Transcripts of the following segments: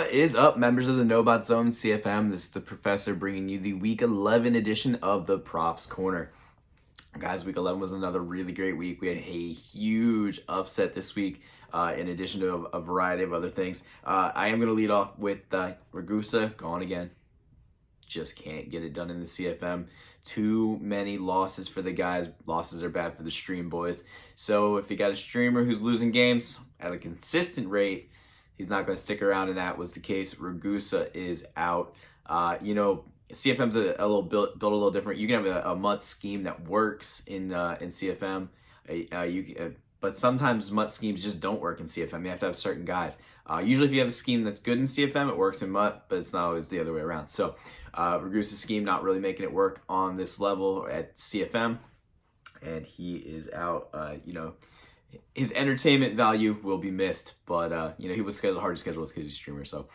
What is up, members of the Know About Zone CFM? This is the Professor bringing you the Week 11 edition of the Prof's Corner. Guys, Week 11 was another really great week. We had a huge upset this week, in addition to a variety of other things. I am going to lead off with Ragusa, gone again. Just can't get it done in the CFM. Too many losses for the guys. Losses are bad for the stream boys. So if you got a streamer who's losing games at a consistent rate, he's not going to stick around, and that was the case. Ragusa is out. CFM's a little built a little different. You can have a MUT scheme that works in CFM, but sometimes MUT schemes just don't work in CFM. You have to have certain guys. Usually if you have a scheme that's good in CFM, it works in MUT, but it's not always the other way around. So Ragusa's scheme not really making it work on this level at CFM, and he is out. His entertainment value will be missed, but he was hard to schedule with because he's a streamer. So,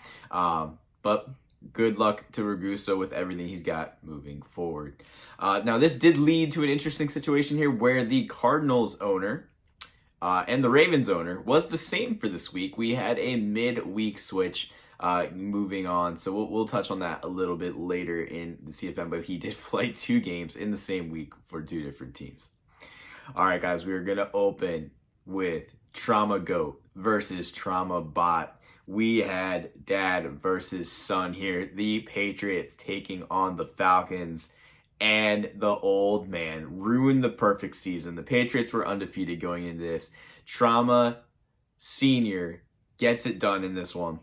but good luck to Ragusa with everything he's got moving forward. Now, this did lead to an interesting situation here where the Cardinals owner and the Ravens owner was the same for this week. We had a mid-week switch moving on, so we'll touch on that a little bit later in the CFM, but he did play 2 games in the same week for 2 different teams. All right, guys, we are going to open with Trauma Goat versus Trauma Bot. We had dad versus son here. The Patriots taking on the Falcons, and the old man ruined the perfect season. The Patriots were undefeated going into this. Trauma Senior gets it done in this one.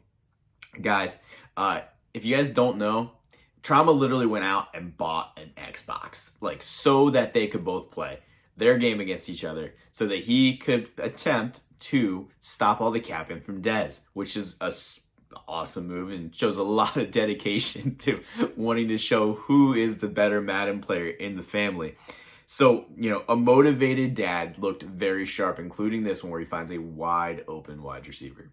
Guys, if you guys don't know, Trauma literally went out and bought an Xbox, so that they could both play their game against each other, so that he could attempt to stop all the capping from Dez, which is a awesome move and shows a lot of dedication to wanting to show who is the better Madden player in the family. So, a motivated dad looked very sharp, including this one where he finds a wide open wide receiver.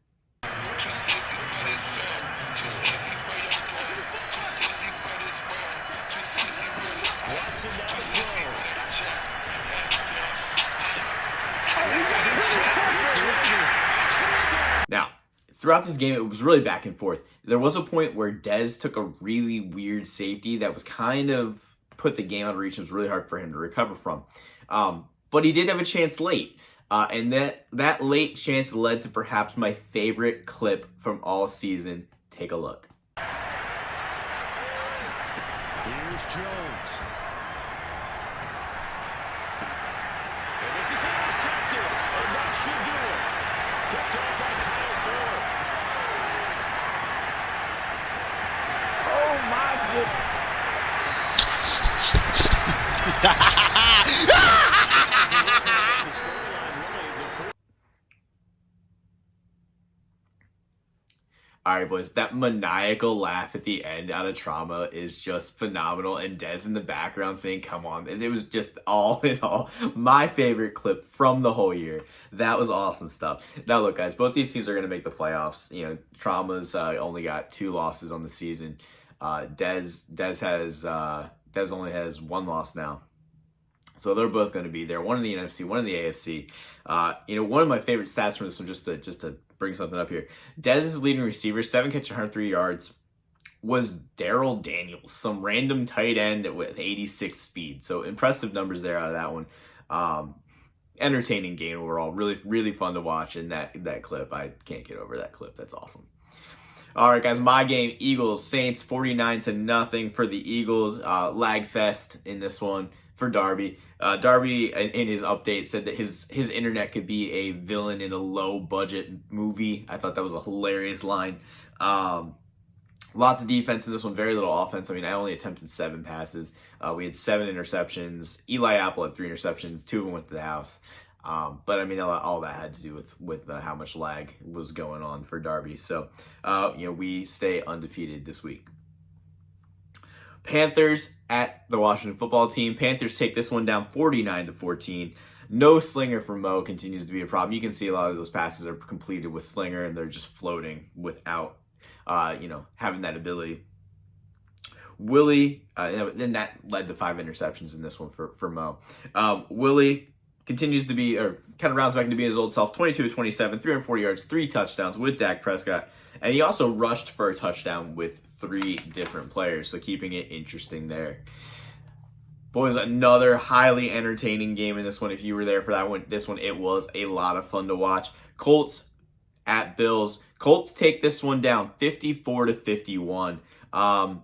Now, throughout this game, it was really back and forth. There was a point where Dez took a really weird safety that was kind of put the game out of reach. It was really hard for him to recover from. But he did have a chance late. And that late chance led to perhaps my favorite clip from all season. Take a look. Here's Jones. And this is intercepted. And that should do it. Gets off by Kyle Ford. Oh, my All right, boys, that maniacal laugh at the end out of Trauma is just phenomenal. And Dez in the background saying, come on. It was just all in all my favorite clip from the whole year. That was awesome stuff. Now, look, guys, both these teams are going to make the playoffs. Trauma's only got 2 losses on the season. Dez only has 1 loss now. So they're both going to be there. One in the NFC, one in the AFC. One of my favorite stats from this one, just to bring something up here. Dez's leading receiver, 7 catches, 103 yards, was Daryl Daniels, some random tight end with 86 speed. So impressive numbers there out of that one. Entertaining game overall. Really, really fun to watch. And that clip, I can't get over that clip. That's awesome. All right, guys, my game, Eagles, Saints, 49-0 for the Eagles. Lag fest in this one for Darby. Darby, in his update, said that his internet could be a villain in a low-budget movie. I thought that was a hilarious line. Lots of defense in this one, very little offense. I only attempted 7 passes. We had 7 interceptions. Eli Apple had 3 interceptions. 2 of them went to the house. But all that had to do with how much lag was going on for Darby. So, we stay undefeated this week. Panthers at the Washington football team. Panthers take this one down 49-14. No Slinger for Mo continues to be a problem. You can see a lot of those passes are completed with Slinger and they're just floating without, having that ability. Willie, then that led to 5 interceptions in this one for Mo. Willie continues to be, or kind of rounds back into being his old self, 22-27, 340 yards, 3 touchdowns with Dak Prescott. And he also rushed for a touchdown with 3 different players, so keeping it interesting there. Boys, another highly entertaining game in this one. If you were there for that one, this one, it was a lot of fun to watch. Colts at Bills. Colts take this one down 54-51. I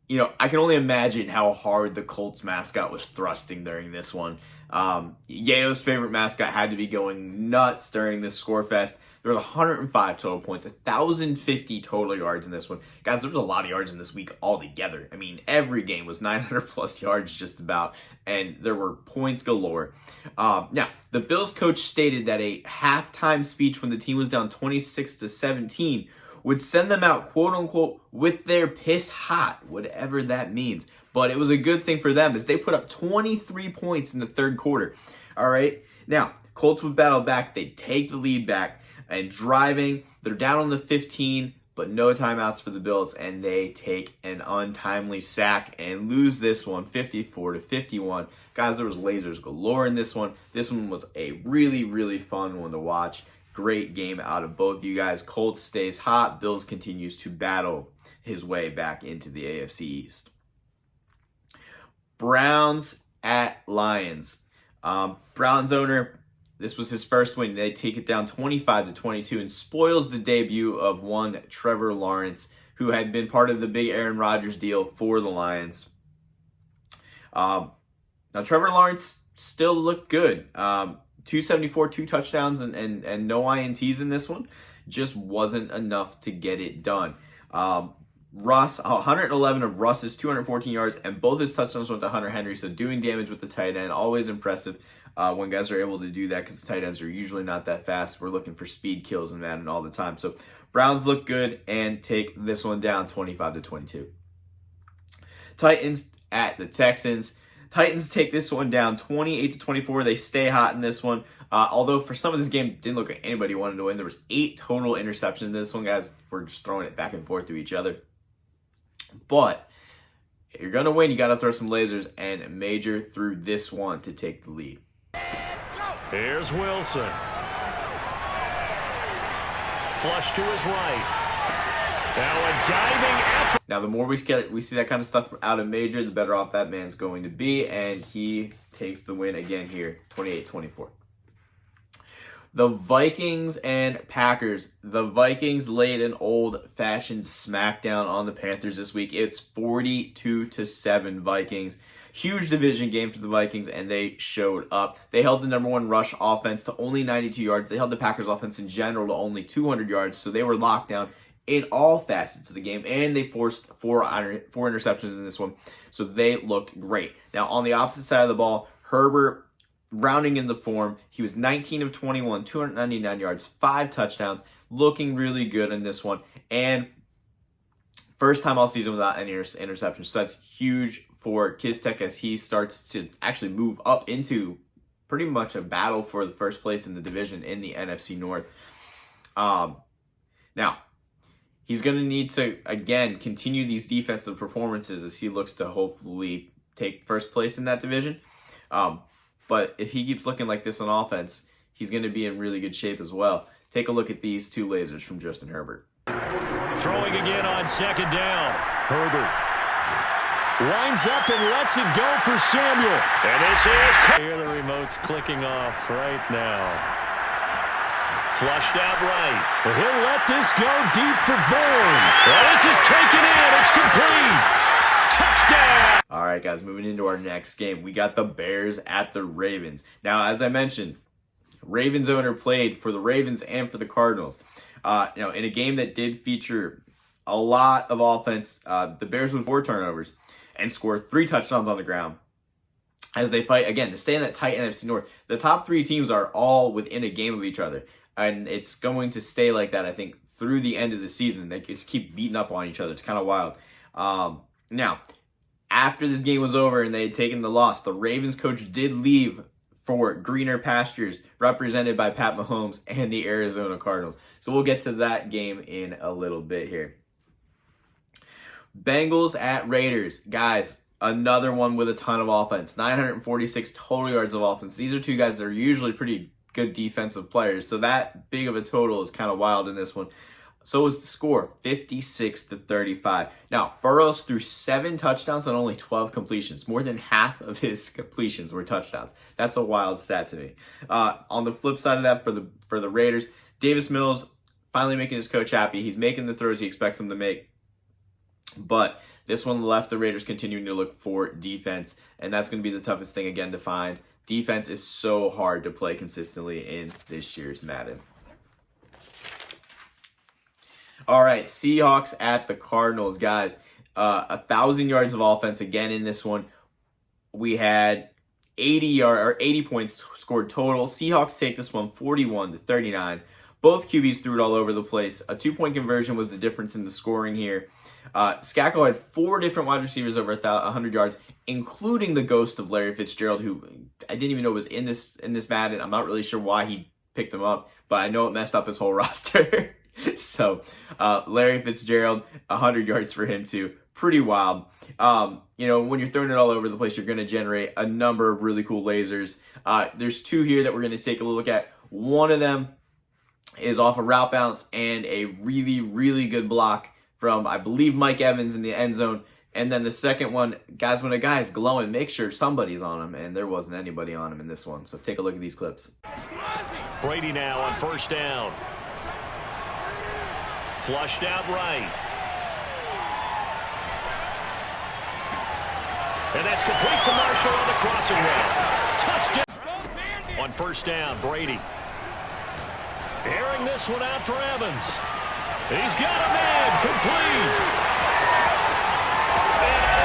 can only imagine how hard the Colts mascot was thrusting during this one. Yayo's favorite mascot had to be going nuts during this score fest. There was 105 total points, 1,050 total yards in this one. Guys, there was a lot of yards in this week altogether. I mean, every game was 900 plus yards just about, and there were points galore. Now, the Bills coach stated that a halftime speech when the team was down 26-17 would send them out, quote unquote, with their piss hot, whatever that means. But it was a good thing for them as they put up 23 points in the third quarter. All right. Now, Colts would battle back. They'd take the lead back and driving. They're down on the 15, but no timeouts for the Bills, and they take an untimely sack and lose this one 54-51. Guys, there was lasers galore in this one. This one was a really, really fun one to watch. Great game out of both you guys. Colts stays hot. Bills continues to battle his way back into the AFC East. Browns at Lions. Browns owner, this was his first win. They take it down 25-22 and spoils the debut of one Trevor Lawrence, who had been part of the big Aaron Rodgers deal for the Lions. Now, Trevor Lawrence still looked good. 274, 2 touchdowns, and no INTs in this one. Just wasn't enough to get it done. Russ, 111 of Russ's 214 yards, and both his touchdowns went to Hunter Henry, so doing damage with the tight end, always impressive when guys are able to do that because the tight ends are usually not that fast. We're looking for speed kills in Madden all the time. So Browns look good and take this one down 25-22. Titans at the Texans. Titans take this one down 28-24. They stay hot in this one. Although for some of this game, didn't look like anybody wanted to win. There was 8 total interceptions in this one. Guys were just throwing it back and forth to each other. But if you're going to win, you got to throw some lasers, and Major threw this one to take the lead. Here's Wilson. Flush to his right. Now a diving effort. Now, the more we see that kind of stuff out of Major, the better off that man's going to be, and he takes the win again here, 28-24. The Vikings and Packers. The Vikings laid an old-fashioned smackdown on the Panthers this week. It's 42-7 Vikings. Huge division game for the Vikings, and they showed up. They held the number 1 rush offense to only 92 yards. They held the Packers offense in general to only 200 yards, so they were locked down in all facets of the game, and they forced four interceptions in this one, so they looked great. Now, on the opposite side of the ball, Herbert, rounding in the form, he was 19 of 21, 299 yards, 5 touchdowns, looking really good in this one, and first time all season without any interceptions, so that's huge for Kistek as he starts to actually move up into pretty much a battle for the first place in the division in the NFC North. Now, he's going to need to, again, continue these defensive performances as he looks to hopefully take first place in that division. But if he keeps looking like this on offense, he's going to be in really good shape as well. Take a look at these 2 lasers from Justin Herbert. Throwing again on second down. Herbert lines up and lets it go for Samuel. And this is... Hear the remote's clicking off right now. Flushed out right. He'll let this go deep for Bourne. Well, this is taken in. It's complete. Touchdown. All right, guys, moving into our next game. We got the Bears at the Ravens. Now, as I mentioned, Ravens owner played for the Ravens and for the Cardinals. In a game that did feature a lot of offense, the Bears with 4 turnovers and scored 3 touchdowns on the ground as they fight, again, to stay in that tight NFC North. The top 3 teams are all within a game of each other, and it's going to stay like that, I think, through the end of the season. They just keep beating up on each other. It's kind of wild. Now, after this game was over and they had taken the loss, the Ravens coach did leave for greener pastures, represented by Pat Mahomes and the Arizona Cardinals. So we'll get to that game in a little bit here. Bengals at Raiders. Guys, another one with a ton of offense. 946 total yards of offense. These are 2 guys that are usually pretty good defensive players, so that big of a total is kind of wild in this one. So was the score, 56-35. Now, Burrows threw 7 touchdowns on only 12 completions. More than half of his completions were touchdowns. That's a wild stat to me. On the flip side of that, for the Raiders, Davis Mills finally making his coach happy. He's making the throws he expects him to make. But this one left the Raiders continuing to look for defense, and that's going to be the toughest thing again to find. Defense is so hard to play consistently in this year's Madden. All right, Seahawks at the Cardinals, guys. 1,000 yards of offense again in this one. We had 80 points scored total. Seahawks take this one 41-39. Both QBs threw it all over the place. A 2-point conversion was the difference in the scoring here. Skacko had 4 different wide receivers over 100 yards, including the ghost of Larry Fitzgerald, who I didn't even know was in this Madden. I'm not really sure why he picked him up, but I know it messed up his whole roster. So, Larry Fitzgerald, 100 yards for him too. Pretty wild. When you're throwing it all over the place, you're going to generate a number of really cool lasers. There's 2 here that we're going to take a look at. One of them is off a route bounce and a really, really good block from, I believe, Mike Evans in the end zone. And then the second one, guys, when a guy is glowing, make sure somebody's on him, and there wasn't anybody on him in this one. So take a look at these clips. Brady now on first down. Flushed out right. And that's complete to Marshall on the crossing route. Touchdown. On first down, Brady. Airing this one out for Evans. He's got a man. Complete.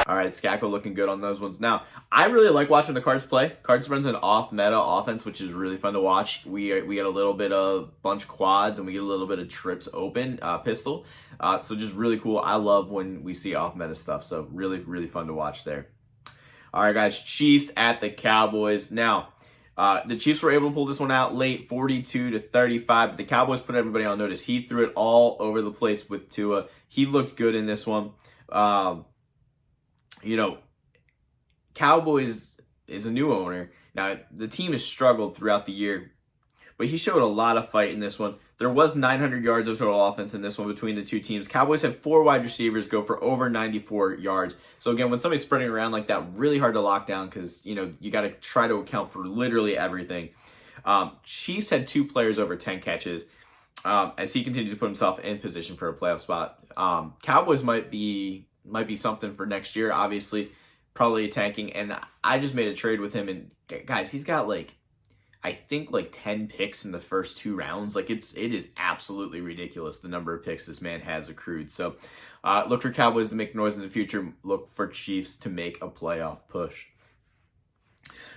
All right, Skacko looking good on those ones. Now, I really like watching the Cards play. Cards runs an off-meta offense, which is really fun to watch. We get a little bit of bunch quads, and we get a little bit of trips open, pistol. So just really cool. I love when we see off-meta stuff, so really, really fun to watch there. All right, guys, Chiefs at the Cowboys. Now, the Chiefs were able to pull this one out late, 42-35, but the Cowboys put everybody on notice. He threw it all over the place with Tua. He looked good in this one. Cowboys is a new owner. Now, the team has struggled throughout the year, but he showed a lot of fight in this one. There was 900 yards of total offense in this one between the two teams. Cowboys had 4 wide receivers go for over 94 yards. So again, when somebody's spreading around like that, really hard to lock down because, you got to try to account for literally everything. Chiefs had 2 players over 10 catches as he continues to put himself in position for a playoff spot. Cowboys might be something for next year, obviously, probably tanking. And I just made a trade with him, and guys, he's got I think 10 picks in the first 2 rounds. It is absolutely ridiculous the number of picks this man has accrued. So look for Cowboys to make noise in the future. Look for Chiefs to make a playoff push.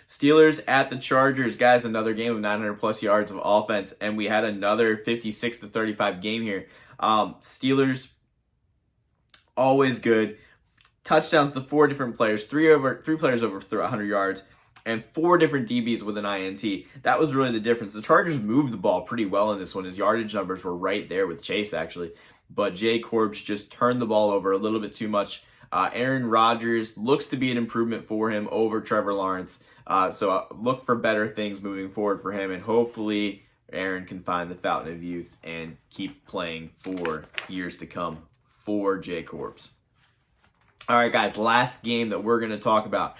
Steelers at the Chargers, guys, another game of 900 plus yards of offense, and we had another 56-35 game here. Steelers, always good. Touchdowns to 4 different players, 3 players over 100 yards, and 4 different DBs with an INT. That was really the difference. The Chargers moved the ball pretty well in this one. His yardage numbers were right there with Chase, actually. But Jay Corbs just turned the ball over a little bit too much. Aaron Rodgers looks to be an improvement for him over Trevor Lawrence. So look for better things moving forward for him. And hopefully Aaron can find the fountain of youth and keep playing for years to come for Jay Corbs. All right, guys, last game that we're going to talk about.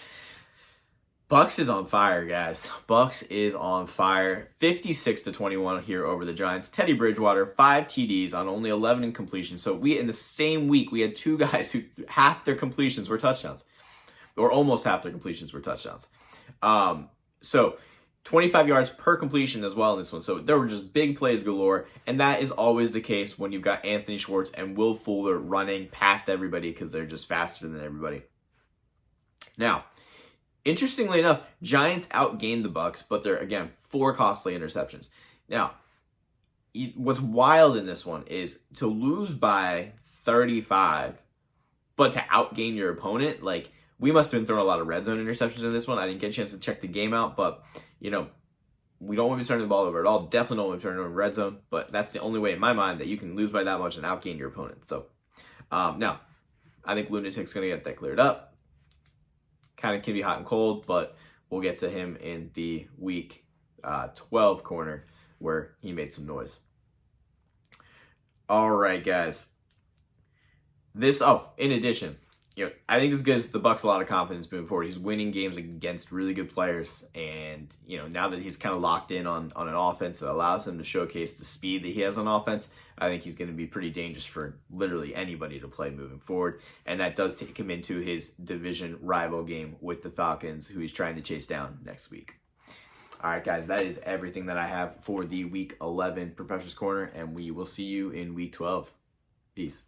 Bucks is on fire, guys. Bucks is on fire. 56-21 here over the Giants. Teddy Bridgewater, 5 TDs on only 11 incompletions. So in the same week, we had 2 guys who half their completions were touchdowns. Or almost half their completions were touchdowns. So 25 yards per completion as well in this one. So there were just big plays galore. And that is always the case when you've got Anthony Schwartz and Will Fuller running past everybody because they're just faster than everybody. Now, interestingly enough, Giants outgained the Bucks, but they're, again, 4 costly interceptions. Now, what's wild in this one is to lose by 35, but to outgain your opponent. We must have been throwing a lot of red zone interceptions in this one. I didn't get a chance to check the game out, but, we don't want to be turning the ball over at all. Definitely don't want to be turning over red zone, but that's the only way in my mind that you can lose by that much and outgain your opponent. So, now, I think Lunatic's going to get that cleared up. Kind of can be hot and cold, but we'll get to him in the week 12 corner where he made some noise. All right, guys. In addition, I think this gives the Bucks a lot of confidence moving forward. He's winning games against really good players, and now that he's kind of locked in on an offense that allows him to showcase the speed that he has on offense, I think he's going to be pretty dangerous for literally anybody to play moving forward. And that does take him into his division rival game with the Falcons, who he's trying to chase down next week. All right, guys, that is everything that I have for the Week 11 Professor's Corner, and we will see you in Week 12. Peace.